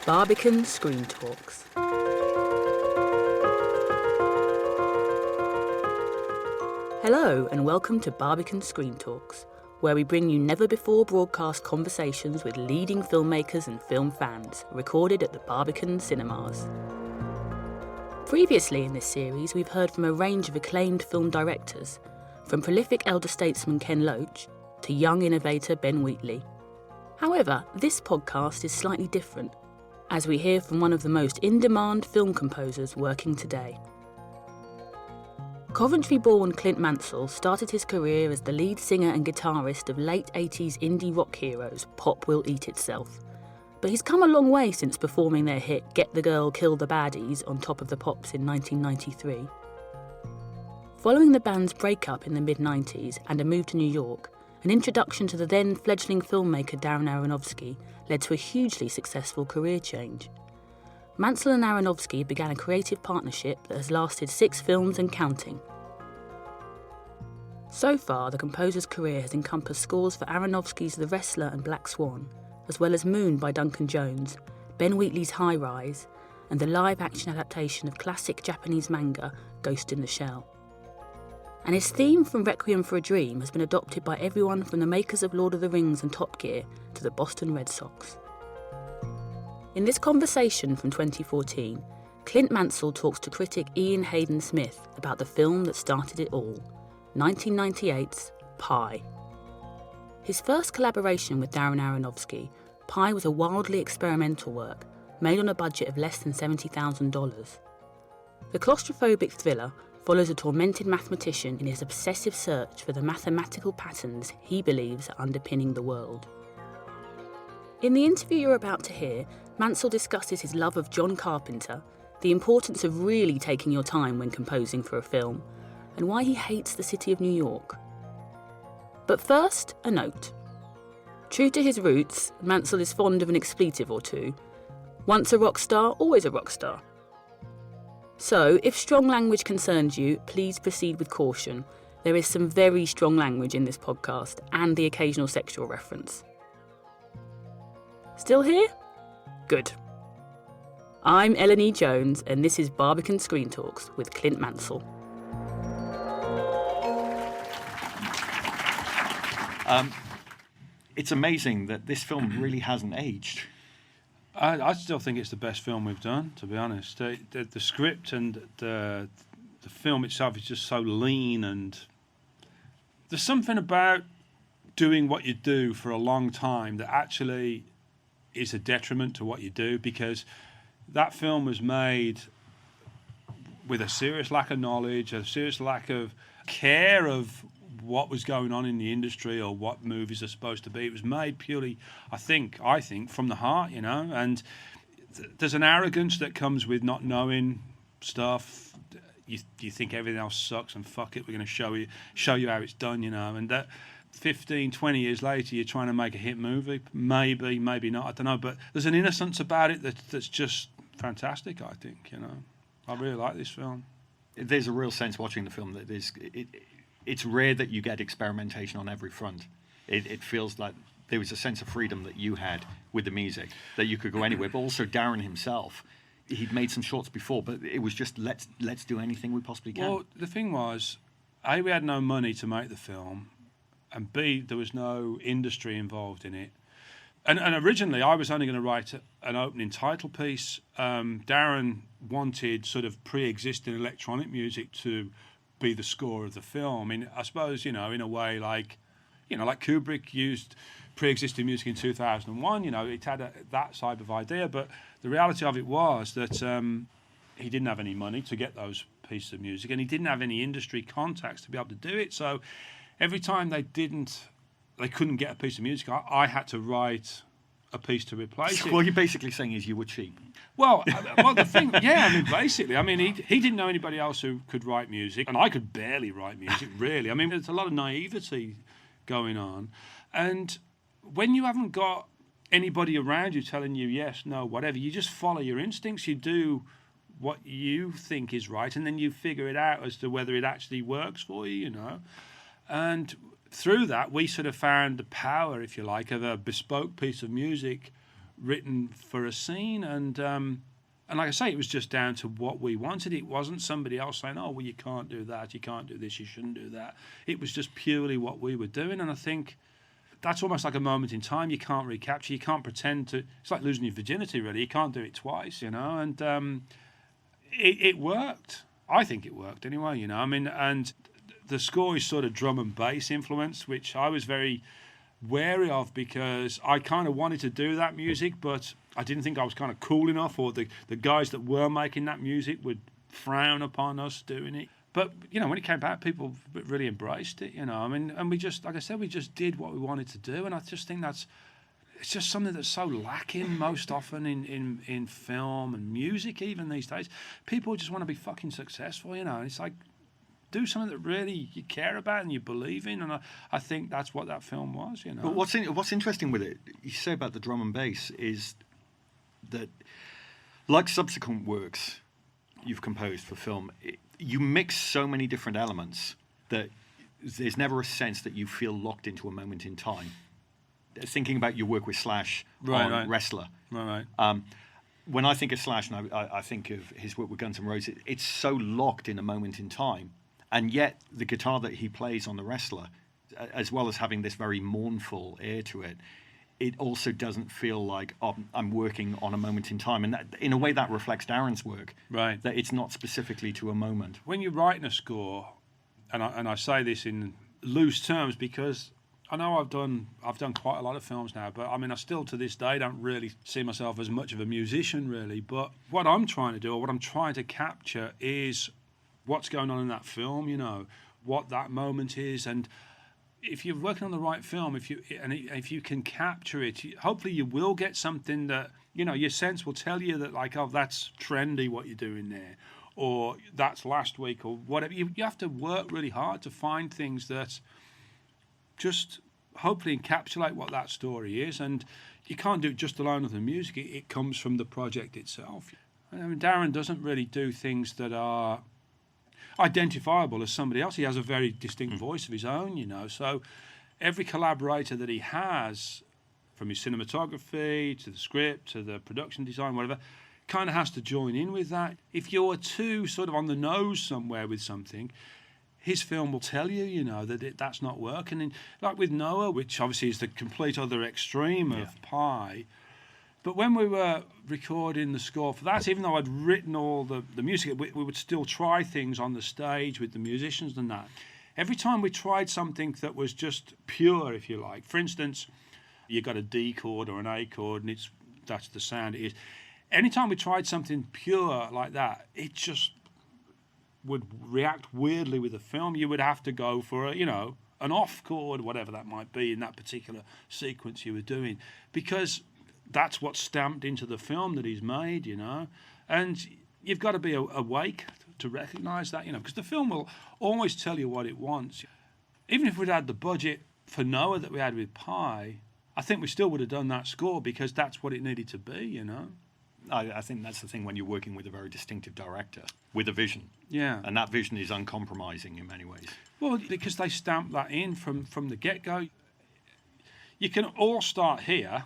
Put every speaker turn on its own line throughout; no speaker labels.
Barbican Screen Talks. Hello and welcome to Barbican Screen Talks, where we bring you never-before-broadcast conversations with leading filmmakers and film fans, recorded at the Barbican Cinemas. Previously in this series, we've heard from a range of acclaimed film directors, from prolific elder statesman Ken Loach to young innovator Ben Wheatley. However, this podcast is slightly different, as we hear from one of the most in-demand film composers working today. Coventry-born Clint Mansell started his career as the lead singer and guitarist of late 80s indie rock heroes Pop Will Eat Itself. But he's come a long way since performing their hit Get the Girl, Kill the Baddies on Top of the Pops in 1993. Following the band's breakup in the mid-90s and a move to New York, an introduction to the then fledgling filmmaker Darren Aronofsky led to a hugely successful career change. Mansell and Aronofsky began a creative partnership that has lasted 6 films and counting. So far, the composer's career has encompassed scores for Aronofsky's The Wrestler and Black Swan, as well as Moon by Duncan Jones, Ben Wheatley's High Rise, and the live-action adaptation of classic Japanese manga Ghost in the Shell. And his theme from Requiem for a Dream has been adopted by everyone from the makers of Lord of the Rings and Top Gear to the Boston Red Sox. In this conversation from 2014, Clint Mansell talks to critic Ian Hayden Smith about the film that started it all, 1998's Pi. His first collaboration with Darren Aronofsky, Pi was a wildly experimental work made on a budget of less than $70,000. The claustrophobic thriller follows a tormented mathematician in his obsessive search for the mathematical patterns he believes are underpinning the world. In the interview you're about to hear, Mansell discusses his love of John Carpenter, the importance of really taking your time when composing for a film, and why he hates the city of New York. But first, a note. True to his roots, Mansell is fond of an expletive or two. Once a rock star, always a rock star. So, if strong language concerns you, please proceed with caution. There is some very strong language in this podcast, and the occasional sexual reference. Still here? Good. I'm Ellen E. Jones, and this is Barbican Screen Talks with Clint Mansell.
It's amazing that this film really hasn't aged.
I still think it's the best film we've done, to be honest. The script and the film itself is just so lean, and there's something about doing what you do for a long time that actually is a detriment to what you do, because that film was made with a serious lack of knowledge, a serious lack of care of what was going on in the industry or what movies are supposed to be. It was made purely, I think, from the heart, you know. And there's an arrogance that comes with not knowing stuff. You think everything else sucks and fuck it, we're going to show you how it's done, you know. And that 15, 20 years later, you're trying to make a hit movie. Maybe not, I don't know. But there's an innocence about it that's just fantastic, I think, you know. I really like this film.
There's a real sense watching the film that it's rare that you get experimentation on every front. It feels like there was a sense of freedom that you had with the music, that you could go anywhere. But also Darren himself, he'd made some shorts before, but it was just let's do anything we possibly can.
Well, the thing was, A, we had no money to make the film, and B, there was no industry involved in it. And originally, I was only going to write an opening title piece. Darren wanted sort of pre-existing electronic music to be the score of the film. I mean, I suppose, you know, in a way, like Kubrick used pre-existing music in 2001. You know, it had that type of idea. But the reality of it was that he didn't have any money to get those pieces of music, and he didn't have any industry contacts to be able to do it. So every time they couldn't get a piece of music, I had to write a piece to replace it.
What you're basically saying is you were cheap.
Well, the thing, yeah, I mean, basically, I mean, he didn't know anybody else who could write music, and I could barely write music, really. I mean, there's a lot of naivety going on, and when you haven't got anybody around you telling you yes, no, whatever, you just follow your instincts. You do what you think is right, and then you figure it out as to whether it actually works for you, you know. And through that, we sort of found the power, if you like, of a bespoke piece of music written for a scene, and like I say, it was just down to what we wanted. It wasn't somebody else saying, "Oh, well, you can't do that, you can't do this, you shouldn't do that." It was just purely what we were doing, and I think that's almost like a moment in time you can't recapture. You can't pretend to. It's like losing your virginity, really. You can't do it twice, you know. And it worked. I think it worked anyway, you know. I mean, and the score is sort of drum and bass influence, which I was very wary of because I kind of wanted to do that music, but I didn't think I was kind of cool enough, or the guys that were making that music would frown upon us doing it. But, you know, when it came back, people really embraced it, you know. I mean, and we just, like I said, we just did what we wanted to do. And I just think it's just something that's so lacking most often in film and music even these days. People just want to be fucking successful, you know. And it's like, do something that really you care about and you believe in. And I think that's what that film was, you know.
But what's interesting with it, you say about the drum and bass, is that, like subsequent works you've composed for film, you mix so many different elements that there's never a sense that you feel locked into a moment in time. Thinking about your work with Slash on Wrestler.
Right.
When I think of Slash and I think of his work with Guns N' Roses, it's so locked in a moment in time. And yet the guitar that he plays on The Wrestler, as well as having this very mournful air to it, it also doesn't feel like I'm working on a moment in time. And that, in a way, that reflects Darren's work.
Right.
That it's not specifically to a moment.
When you're writing a score, and I say this in loose terms because I know I've done quite a lot of films now, but I mean, I still to this day don't really see myself as much of a musician, really. But what I'm trying to do, or what I'm trying to capture, is what's going on in that film, you know, what that moment is. And if you're working on the right film, if you can capture it, hopefully you will get something that, you know, your sense will tell you that, like, oh, that's trendy what you're doing there, or that's last week, or whatever. You have to work really hard to find things that just hopefully encapsulate what that story is. And you can't do it just alone with the music. It comes from the project itself. I mean, Darren doesn't really do things that are identifiable as somebody else. He has a very distinct voice of his own, you know. So every collaborator that he has, from his cinematography to the script to the production design, whatever, kind of has to join in with that. If you're too sort of on the nose somewhere with something, his film will tell you, you know, that that's not working. And like with Noah, which obviously is the complete other extreme of Pi. But when we were recording the score for that, even though I'd written all the music, we would still try things on the stage with the musicians and that. Every time we tried something that was just pure, if you like, for instance, you got a D chord or an A chord, and that's the sound it is. Anytime we tried something pure like that, it just would react weirdly with the film. You would have to go for an off chord, whatever that might be in that particular sequence you were doing, because that's what's stamped into the film that he's made, you know. And you've got to be awake to recognise that, you know, because the film will always tell you what it wants. Even if we'd had the budget for Noah that we had with Pi, I think we still would have done that score because that's what it needed to be, you know.
I think that's the thing when you're working with a very distinctive director, with a vision.
Yeah.
And that vision is uncompromising in many ways.
Well, because they stamp that in from the get-go. You can all start here,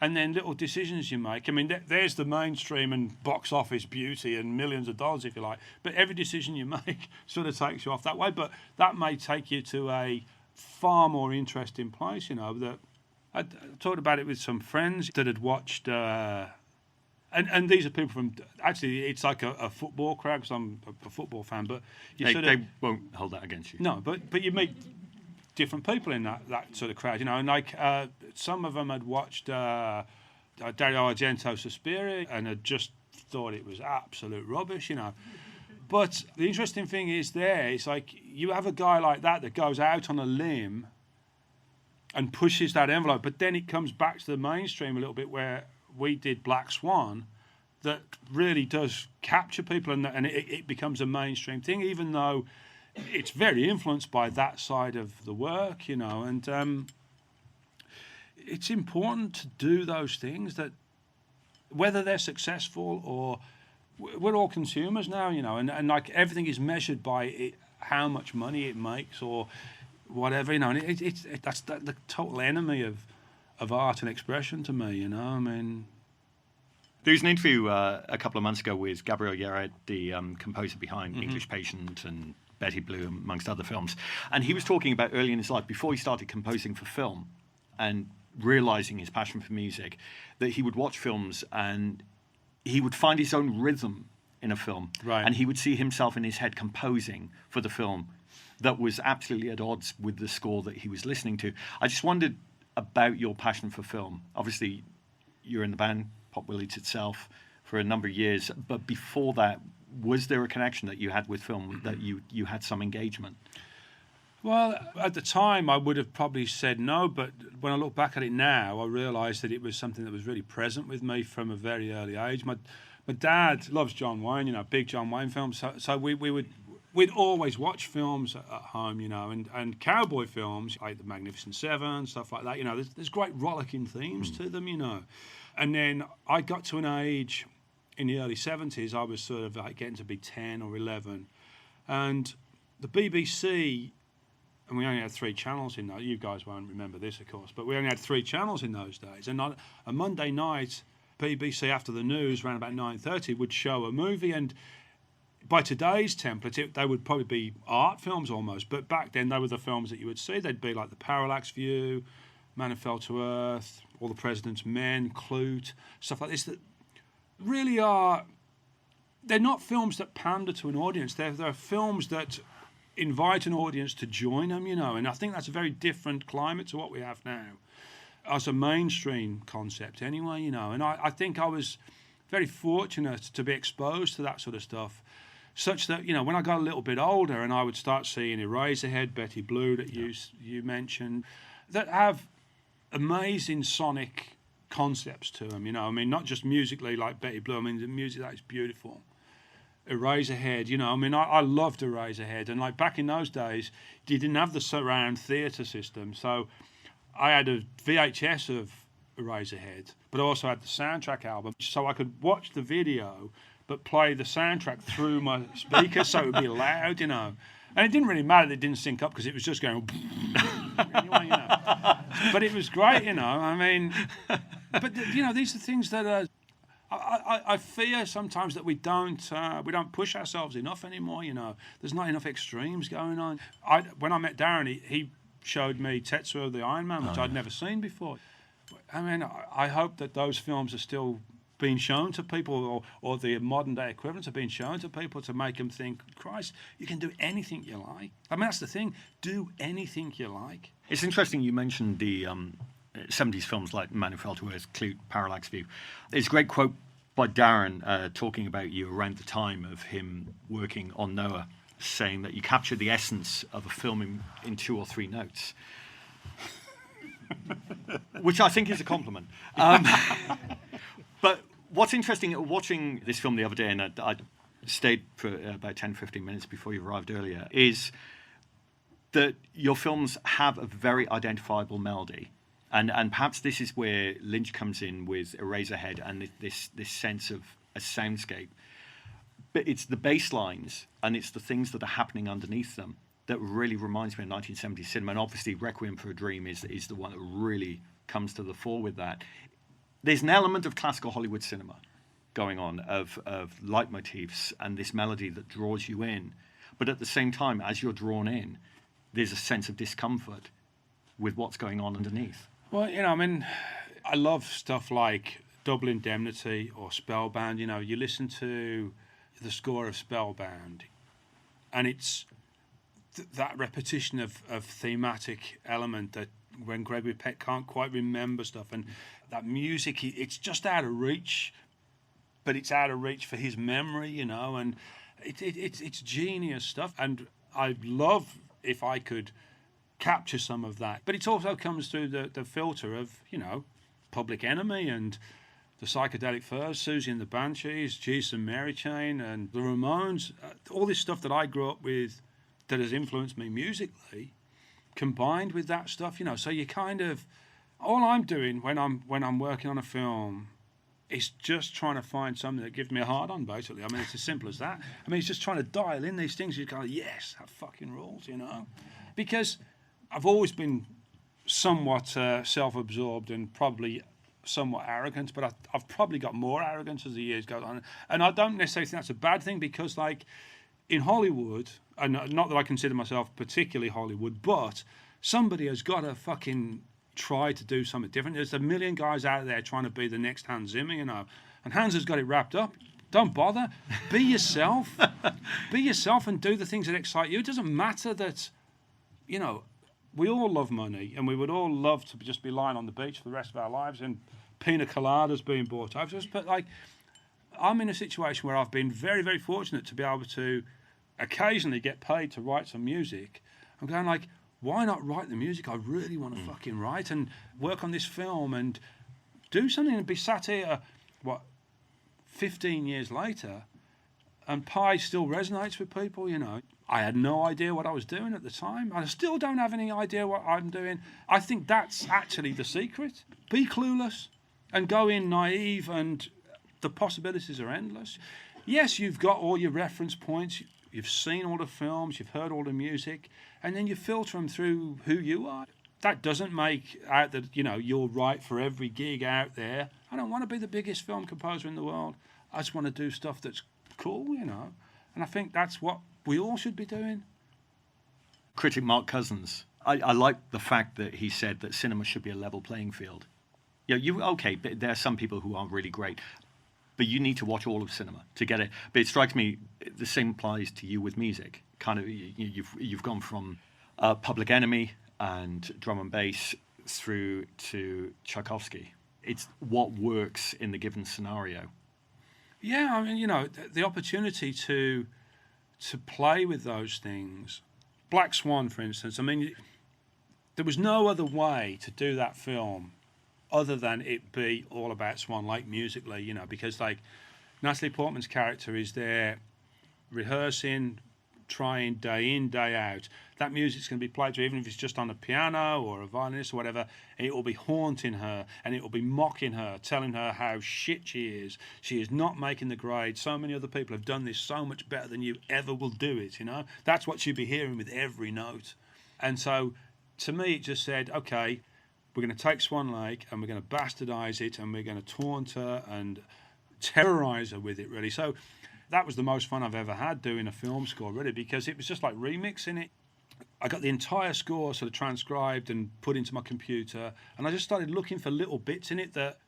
and then little decisions you make. I mean, there's the mainstream and box office beauty and millions of dollars, if you like. But every decision you make sort of takes you off that way. But that may take you to a far more interesting place, you know. That I talked about it with some friends that had watched... And these are people from... Actually, it's like a football crowd, because I'm a football fan, but...
They won't hold that against you.
No, but you meet different people in that sort of crowd, you know, and like some of them had watched Dario Argento's Suspiria and had just thought it was absolute rubbish, you know. But the interesting thing is it's like you have a guy like that goes out on a limb and pushes that envelope, but then it comes back to the mainstream a little bit where we did Black Swan that really does capture people and it becomes a mainstream thing, even though it's very influenced by that side of the work, you know. And it's important to do those things that, whether they're successful or... We're all consumers now, you know, and like everything is measured by how much money it makes or whatever, you know. And that's the total enemy of of art and expression to me, you know. I mean,
there was an interview a couple of months ago with Gabriel Yared, the composer behind
Mm-hmm.
English Patient and Betty Blue, amongst other films. And he was talking about early in his life, before he started composing for film and realizing his passion for music, that he would watch films and he would find his own rhythm in a film.
Right.
And he would see himself in his head composing for the film that was absolutely at odds with the score that he was listening to. I just wondered about your passion for film. Obviously, you're in the band, Pop Will Eat Itself, for a number of years. But before that, was there a connection that you had with film, that you had some engagement?
well, at the time, I would have probably said no, but when I look back at it now, I realise that it was something that was really present with me from a very early age. My dad loves John Wayne, you know, big John Wayne films, so we'd always watch films at home, you know, and cowboy films, like the Magnificent Seven, stuff like that, you know, there's great rollicking themes to them, you know. And then I got to an age in the early 70s, I was sort of like getting to be 10 or 11, and the BBC, and we only had 3 channels in those, you guys won't remember this, of course, but we only had 3 channels in those days, and on a Monday night, BBC after the news, around about 9:30, would show a movie, and by today's template, they would probably be art films almost, but back then they were the films that you would see. They'd be like The Parallax View, Man Who Fell to Earth, All the President's Men, Clute, stuff like this that really are, they're not films that pander to an audience. They're films that invite an audience to join them, you know, and I think that's a very different climate to what we have now as a mainstream concept anyway, you know, and I think I was very fortunate to be exposed to that sort of stuff, such that, you know, when I got a little bit older and I would start seeing Eraserhead, Betty Blue that you mentioned, that have amazing sonic concepts to them, you know. I mean, not just musically like Betty Blue. I mean, the music that is beautiful. Eraserhead, you know. I mean, I loved Eraserhead, and like back in those days, you didn't have the surround theatre system, so I had a VHS of Eraserhead, but I also had the soundtrack album, so I could watch the video but play the soundtrack through my speakers, so it would be loud, you know. And it didn't really matter that it didn't sync up because it was just going anyway, you know. But it was great, you know. I mean, but you know, these are things that are. I fear sometimes that we don't push ourselves enough anymore. You know, there's not enough extremes going on. When I met Darren, he showed me Tetsuo the Iron Man, which I'd never seen before. I mean, I hope that those films are still being shown to people, or the modern day equivalents are being shown to people to make them think, Christ, you can do anything you like. I mean, that's the thing, do anything you like.
It's interesting you mentioned the 70s films like Man Who Fell to Earth, Clute, Parallax View. There's a great quote by Darren talking about you around the time of him working on Noah, saying that you captured the essence of a film in 2 or 3 notes. Which I think is a compliment. But what's interesting, watching this film the other day, and I stayed for about 10, 15 minutes before you arrived earlier, is that your films have a very identifiable melody. And perhaps this is where Lynch comes in with Eraserhead and this sense of a soundscape. But it's the bass lines and it's the things that are happening underneath them that really reminds me of 1970s cinema. And obviously Requiem for a Dream is the one that really comes to the fore with that. There's an element of classical Hollywood cinema going on, of leitmotifs and this melody that draws you in. But at the same time, as you're drawn in, there's a sense of discomfort with what's going on underneath.
Well, you know, I mean, I love stuff like Double Indemnity or Spellbound. You know, you listen to the score of Spellbound, and it's that repetition of thematic element that when Gregory Peck can't quite remember stuff, and that music, it's just out of reach, but it's out of reach for his memory, you know, and it's genius stuff. And I'd love if I could capture some of that, but it also comes through the filter of, you know, Public Enemy and the Psychedelic Furs, Susie and the Banshees, Jesus and Mary Chain, and the Ramones, all this stuff that I grew up with that has influenced me musically, combined with that stuff, you know. So you kind of, all I'm doing when I'm working on a film is just trying to find something that gives me a hard on, basically. I mean, it's as simple as that. I mean, it's just trying to dial in these things. You go, yes, that fucking rules, you know, because I've always been somewhat self-absorbed and probably somewhat arrogant, but I've probably got more arrogance as the years go on. And I don't necessarily think that's a bad thing, because, like, in Hollywood, and not that I consider myself particularly Hollywood, but somebody has got to fucking try to do something different. There's a million guys out there trying to be the next Hans Zimmer, you know, and Hans has got it wrapped up. Don't bother. Be yourself. Be yourself and do the things that excite you. It doesn't matter that, you know, we all love money, and we would all love to just be lying on the beach for the rest of our lives and pina coladas being bought over us. But, like, I'm in a situation where I've been very, very fortunate to be able to occasionally get paid to write some music. I'm going, like, why not write the music I really want to fucking write, and work on this film and do something, and be sat here, 15 years later, and Pi still resonates with people, you know. I had no idea what I was doing at the time. I still don't have any idea what I'm doing. I think that's actually the secret. Be clueless and go in naive, and the possibilities are endless. Yes, you've got all your reference points. You've seen all the films. You've heard all the music. And then you filter them through who you are. That doesn't make out that, you know, you're right for every gig out there. I don't want to be the biggest film composer in the world. I just want to do stuff that's cool, you know. And I think that's what we all should be doing.
Critic Mark Cousins, I like the fact that he said that cinema should be a level playing field. Okay, but there are some people who aren't really great, but you need to watch all of cinema to get it. But it strikes me the same applies to you with music. Kind of, you've gone from Public Enemy and drum and bass through to Tchaikovsky. It's what works in the given scenario.
Yeah, I mean, you know, the opportunity to play with those things. Black Swan, for instance, I mean, there was no other way to do that film other than it be all about Swan Lake musically, you know, because, like, Natalie Portman's character is there rehearsing, trying day in, day out. That music's going to be played to her, even if it's just on a piano or a violinist or whatever, it will be haunting her, and it will be mocking her, telling her how shit she is. She is not making the grade. So many other people have done this so much better than you ever will do it, you know? That's what she'd be hearing with every note. And so, to me, it just said, okay, we're going to take Swan Lake and we're going to bastardize it, and we're going to taunt her and terrorize her with it, really. So that was the most fun I've ever had doing a film score, really, because it was just like remixing it. I got the entire score sort of transcribed and put into my computer, and I just started looking for little bits in it that,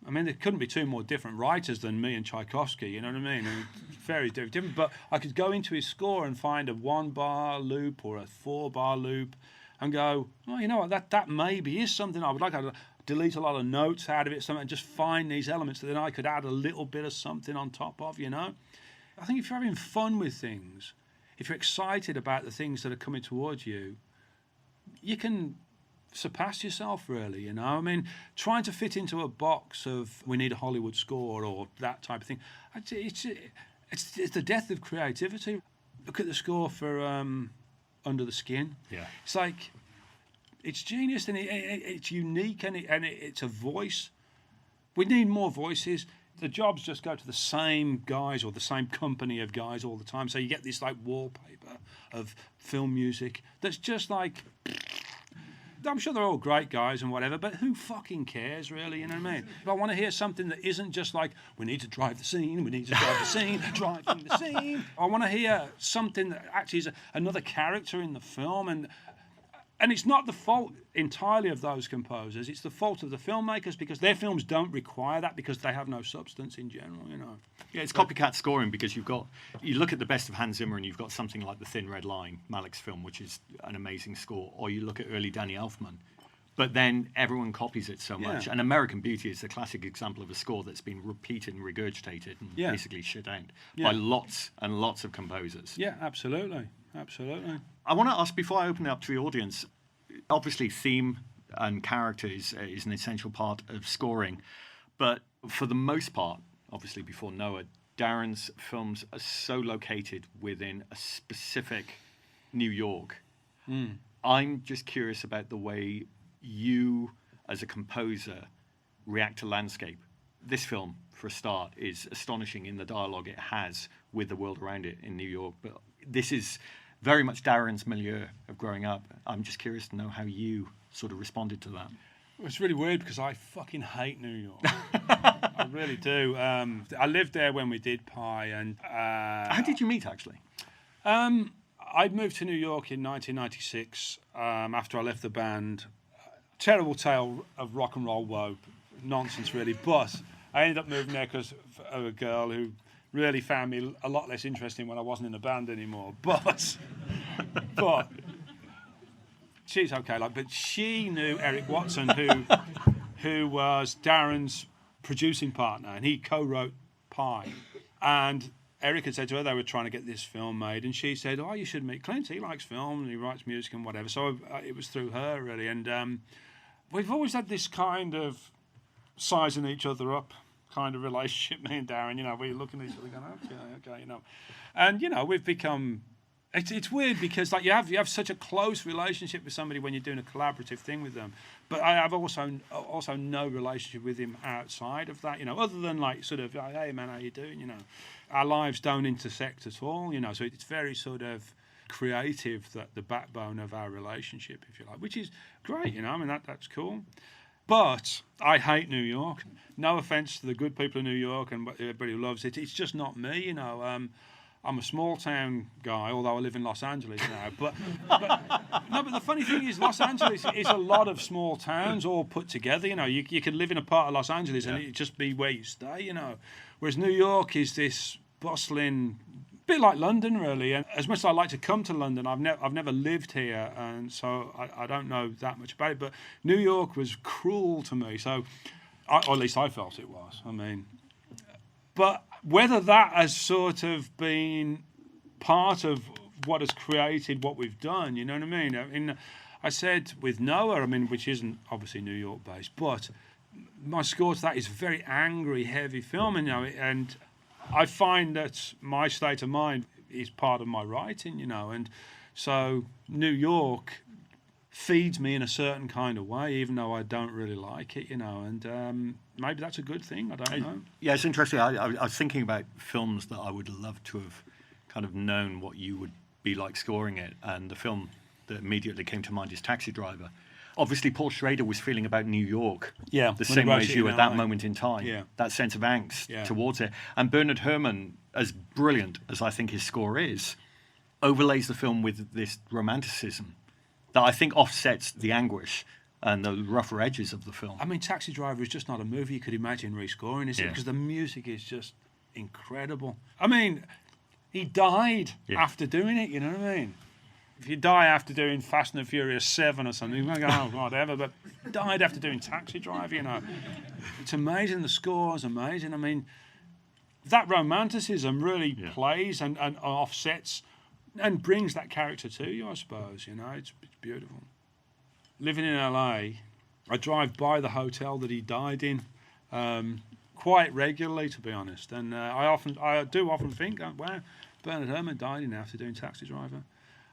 I mean, there couldn't be two more different writers than me and Tchaikovsky, you know what I mean? And very different, but I could go into his score and find a 1-bar loop or a 4-bar loop and go, oh, you know what, that maybe is something I would like. I'd delete a lot of notes out of it, something, and just find these elements that then I could add a little bit of something on top of, you know? I think if you're having fun with things, if you're excited about the things that are coming towards you, you can surpass yourself, really, you know? I mean, trying to fit into a box of, we need a Hollywood score or that type of thing, it's the death of creativity. Look at the score for Under the Skin.
Yeah.
It's like, it's genius, and it's unique, and it's a voice. We need more voices. The jobs just go to the same guys or the same company of guys all the time. So you get this, like, wallpaper of film music that's just like, I'm sure they're all great guys and whatever, but who fucking cares, really, you know what I mean? If I want to hear something that isn't just like, we need to drive the scene, driving the scene. I want to hear something that actually is another character in the film, and it's not the fault entirely of those composers. It's the fault of the filmmakers, because their films don't require that, because they have no substance in general, you know.
Yeah, it's copycat scoring, because you look at the best of Hans Zimmer and you've got something like The Thin Red Line, Malik's film, which is an amazing score, or you look at early Danny Elfman. But then everyone copies it so much. Yeah. And American Beauty is the classic example of a score that's been repeated and regurgitated and basically shit out by lots and lots of composers.
Yeah, absolutely. Absolutely.
I want to ask, before I open it up to the audience, obviously theme and character is an essential part of scoring. But for the most part, obviously before Noah, Darren's films are so located within a specific New York. I'm just curious about the way you, as a composer, react to landscape. This film, for a start, is astonishing in the dialogue it has with the world around it in New York. But this is very much Darren's milieu of growing up. I'm just curious to know how you sort of responded to that.
It's really weird because I fucking hate New York. I really do. I lived there when we did Pi, and
how did you meet, actually?
I'd moved to New York in 1996 after I left the band. Terrible tale of rock and roll woe, nonsense really. But I ended up moving there because of a girl who really found me a lot less interesting when I wasn't in the band anymore. But she's okay. But she knew Eric Watson, who was Darren's producing partner, and he co-wrote Pi. And Eric had said to her they were trying to get this film made, and she said, "Oh, you should meet Clint. He likes film and he writes music and whatever." So it was through her really, and we've always had this kind of sizing each other up kind of relationship, me and Darren. We're looking at each other going, okay, and we've become. It's weird because you have such a close relationship with somebody when you're doing a collaborative thing with them, but I have also no relationship with him outside of that, other than sort of, hey man, how you doing? Our lives don't intersect at all, so it's very sort of creative, that the backbone of our relationship, if you like, which is great, that's cool. But I hate New York. No offense to the good people of New York and everybody who loves it. It's just not me, I'm a small town guy, although I live in Los Angeles now. But the funny thing is, Los Angeles is a lot of small towns all put together. You can live in a part of Los Angeles and it just be where you stay. Whereas New York is this bustling, bit like London, really. And as much as I like to come to London, I've never lived here, and so I don't know that much about it. But New York was cruel to me, or at least I felt it was. But whether that has sort of been part of what has created what we've done, you know what I mean? I said with Noah, which isn't obviously New York based, but my score to that is very angry, heavy film, and I find that my state of mind is part of my writing, and so New York feeds me in a certain kind of way, even though I don't really like it, and maybe that's a good thing, I don't know.
Yeah, it's interesting. I was thinking about films that I would love to have kind of known what you would be like scoring it, and the film that immediately came to mind is Taxi Driver. Obviously, Paul Schrader was feeling about New York the same way as you at that moment in time, that sense of angst towards it. And Bernard Herrmann, as brilliant as I think his score is, overlays the film with this romanticism that I think offsets the anguish and the rougher edges of the film.
Taxi Driver is just not a movie you could imagine rescoring, is it? Because the music is just incredible. He died after doing it, you know what I mean? If you die after doing Fast and the Furious 7 or something, you go, oh, whatever, but died after doing Taxi Driver, It's amazing. The score is amazing. That romanticism really plays and offsets and brings that character to you, I suppose, It's beautiful. Living in LA, I drive by the hotel that he died in quite regularly, to be honest. And I do often think, wow, Bernard Herrmann died in after doing Taxi Driver.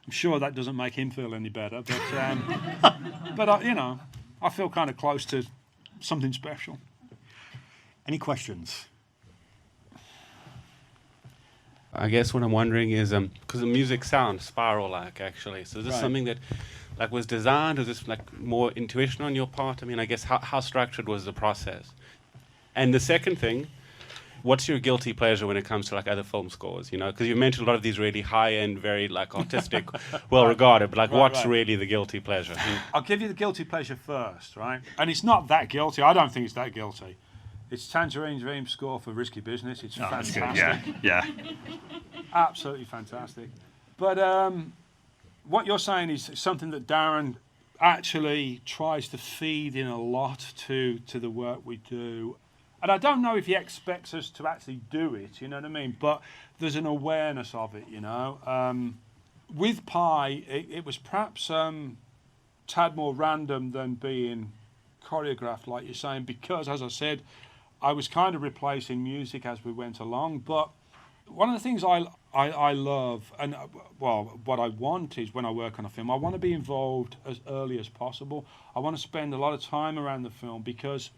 I'm sure that doesn't make him feel any better, but I feel kind of close to something special.
Any questions?
I guess what I'm wondering is, because the music sounds spiral-like, actually. So is this something that, was designed? Or is this, more intuition on your part? I guess how structured was the process? And the second thing, what's your guilty pleasure when it comes to, other film scores? Because you mentioned a lot of these really high-end, very, artistic, well-regarded, but, what's really the guilty pleasure?
I'll give you the guilty pleasure first, right? And it's not that guilty. I don't think it's that guilty. It's Tangerine Dream's score for Risky Business. It's fantastic.
That's good. Yeah.
Absolutely fantastic. But what you're saying is something that Darren actually tries to feed in a lot to the work we do. And I don't know if he expects us to actually do it, you know what I mean? But there's an awareness of it, With Pi, it was perhaps tad more random than being choreographed, like you're saying, because, as I said, I was kind of replacing music as we went along. But one of the things I love, and what I want is when I work on a film, I want to be involved as early as possible. I want to spend a lot of time around the film because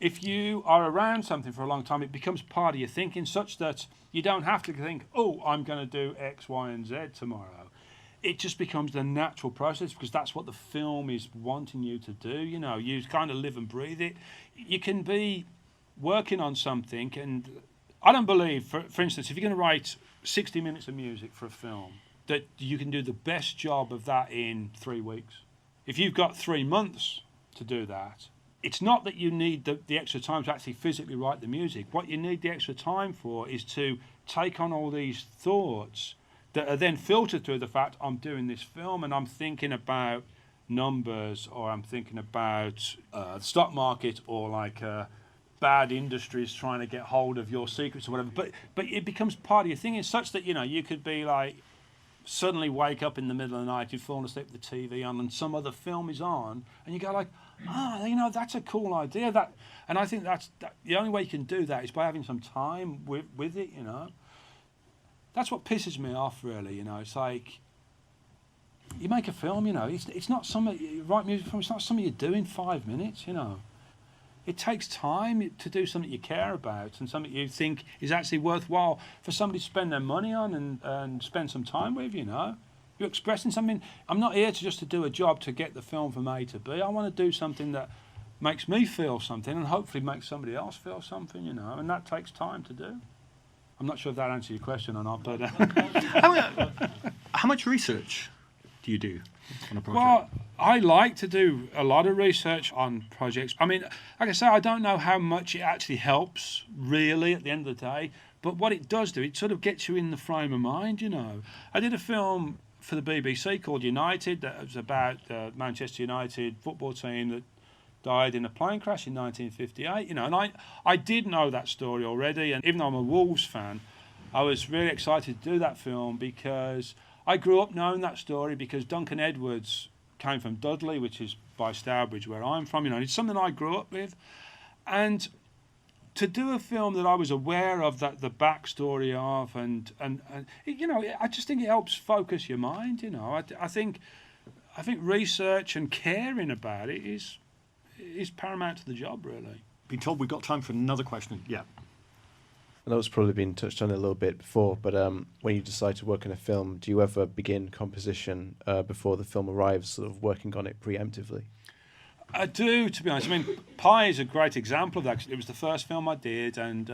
if you are around something for a long time, it becomes part of your thinking, such that you don't have to think, oh, I'm going to do X, Y, and Z tomorrow. It just becomes the natural process, because that's what the film is wanting you to do. You know, you kind of live and breathe it. You can be working on something, and I don't believe, for instance, if you're going to write 60 minutes of music for a film, that you can do the best job of that in 3 weeks. If you've got 3 months to do that, it's not that you need the extra time to actually physically write the music. What you need the extra time for is to take on all these thoughts that are then filtered through the fact I'm doing this film and I'm thinking about numbers, or I'm thinking about the stock market, or like bad industries trying to get hold of your secrets or whatever. But it becomes part of your thinking, such that, you know, you could be like, suddenly wake up in the middle of the night, you've fallen asleep with the TV on, and some other film is on, and you go like, you know, that's a cool idea. And I think that's the only way you can do that is by having some time with it, you know. That's what pisses me off, really, you know. It's like, you make a film, you know, it's not something, you write music from, it's not something you do in 5 minutes, you know. It takes time to do something you care about and something you think is actually worthwhile for somebody to spend their money on and spend some time with, you know. You're expressing something. I'm not here to do a job to get the film from A to B. I want to do something that makes me feel something and hopefully makes somebody else feel something, you know, and that takes time to do. I'm not sure if that answers your question or not, but...
How much research do you do on a project?
Well, I like to do a lot of research on projects. I mean, like I say, I don't know how much it actually helps, really, at the end of the day. But what it does do, it sort of gets you in the frame of mind, you know. I did a film for the BBC called United that was about the Manchester United football team that died in a plane crash in 1958, you know. And I did know that story already. And even though I'm a Wolves fan, I was really excited to do that film because I grew up knowing that story, because Duncan Edwards came from Dudley, which is by Stourbridge, where I'm from. You know, it's something I grew up with. And to do a film that I was aware of the backstory of, and you know, I just think it helps focus your mind. You know, I think research and caring about it is paramount to the job, really.
Been told we've got time for another question. Yeah.
I know it's probably been touched on a little bit before, but when you decide to work on a film, do you ever begin composition before the film arrives, sort of working on it preemptively?
I do, to be honest. I mean, Pi is a great example of that. It was the first film I did, and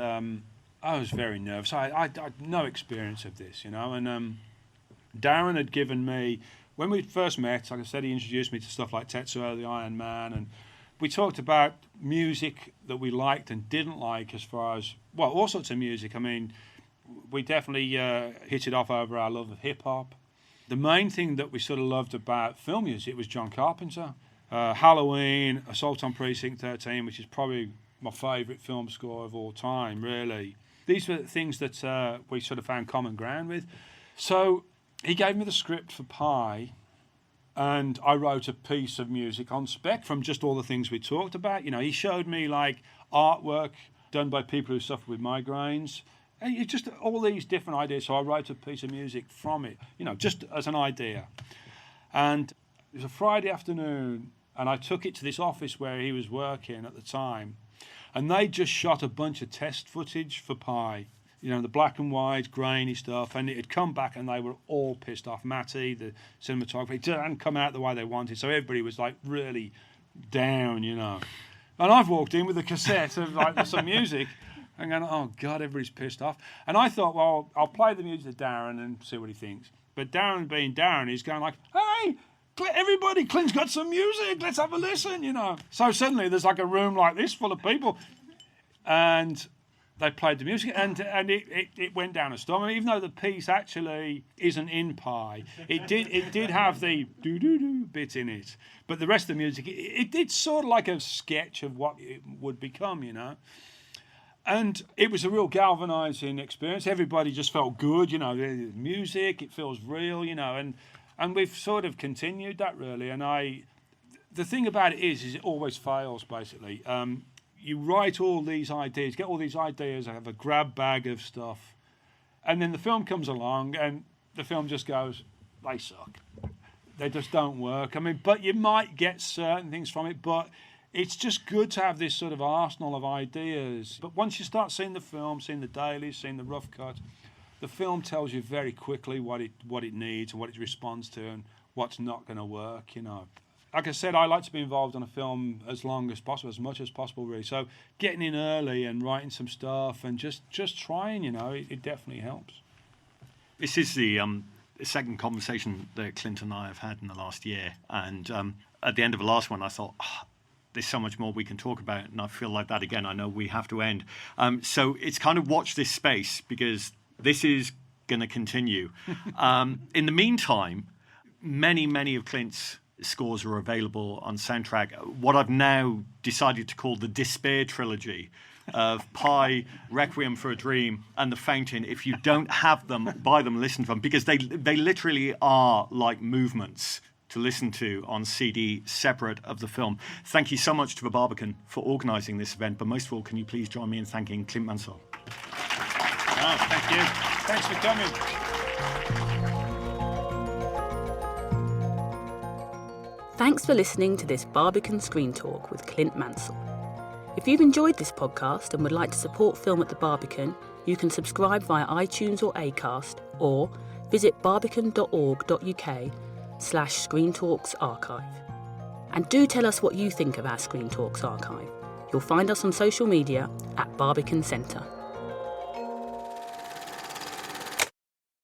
I was very nervous. I had no experience of this, you know, and Darren had given me, when we first met, like I said, he introduced me to stuff like Tetsuo the Iron Man, and we talked about music that we liked and didn't like, as far as, well, all sorts of music. I mean, we definitely hit it off over our love of hip-hop. The main thing that we sort of loved about film music was John Carpenter. Halloween, Assault on Precinct 13, which is probably my favourite film score of all time, really. These were the things that we sort of found common ground with. So he gave me the script for Pi, and I wrote a piece of music on spec from just all the things we talked about. You know, he showed me like artwork done by people who suffer with migraines. And it's just all these different ideas. So I wrote a piece of music from it, you know, just as an idea. And it was a Friday afternoon, and I took it to this office where he was working at the time. And they just shot a bunch of test footage for Pi. You know, the black and white, grainy stuff, and it had come back and they were all pissed off. Matty, the cinematographer, it didn't come out the way they wanted, so everybody was like really down, you know. And I've walked in with a cassette of like some music and going, oh God, everybody's pissed off. And I thought, well, I'll play the music to Darren and see what he thinks. But Darren being Darren, he's going like, hey, everybody, Clint's got some music, let's have a listen, you know. So suddenly there's like a room like this full of people, and they played the music, and it went down a storm. Even though the piece actually isn't in Pi, it did have the do-do-do bit in it. But the rest of the music, it's sort of like a sketch of what it would become, you know. And it was a real galvanising experience. Everybody just felt good, you know, the music, it feels real, you know, and we've sort of continued that, really. And the thing about it is it always fails, basically. You write all these ideas, get all these ideas, have a grab bag of stuff, and then the film comes along and the film just goes, they suck. They just don't work. I mean, but you might get certain things from it, but it's just good to have this sort of arsenal of ideas. But once you start seeing the film, seeing the dailies, seeing the rough cut, the film tells you very quickly what it needs and what it responds to and what's not going to work, you know. Like I said, I like to be involved on a film as long as possible, as much as possible, really. So getting in early and writing some stuff and just trying, you know, it definitely helps.
This is the second conversation that Clint and I have had in the last year. And at the end of the last one, I thought, there's so much more we can talk about. And I feel like that again. I know we have to end. So it's kind of watch this space, because this is going to continue. In the meantime, many of Clint's scores are available on soundtrack. What I've now decided to call the Despair trilogy of Pi, Requiem for a Dream, and The Fountain. If you don't have them, buy them, listen to them, because they literally are like movements to listen to on CD separate of the film. Thank you so much to the Barbican for organising this event, but most of all, can you please join me in thanking Clint Mansell?
Oh, thank you. Thanks for coming.
Thanks for listening to this Barbican Screen Talk with Clint Mansell. If you've enjoyed this podcast and would like to support Film at the Barbican, you can subscribe via iTunes or Acast, or visit barbican.org.uk/Screen Talks Archive. And do tell us what you think of our Screen Talks Archive. You'll find us on social media at Barbican Centre.